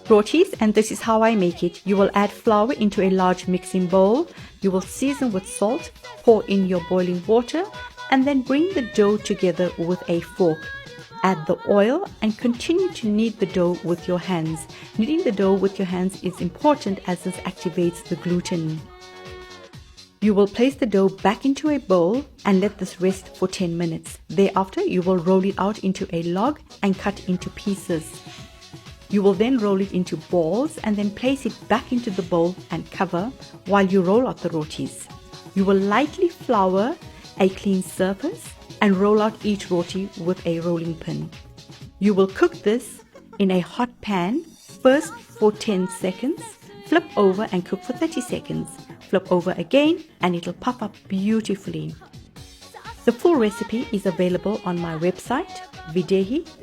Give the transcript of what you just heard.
rotis, and this is how I make it. You will add flour into a large mixing bowl. You will season with salt, pour in your boiling water, and then bring the dough together with a fork. Add the oil and continue to knead the dough with your hands. Kneading the dough with your hands is important as this activates the gluten. You will place the dough back into a bowl and let this rest for 10 minutes. Thereafter, you will roll it out into a log and cut into pieces. You will then roll it into balls and then place it back into the bowl and cover while you roll out the rotis. You will lightly flour a clean surface and roll out each roti with a rolling pin. You will cook this in a hot pan, first for 10 seconds, flip over and cook for 30 seconds. Flip over again and it'll puff up beautifully. The full recipe is available on my website videhi.co.za.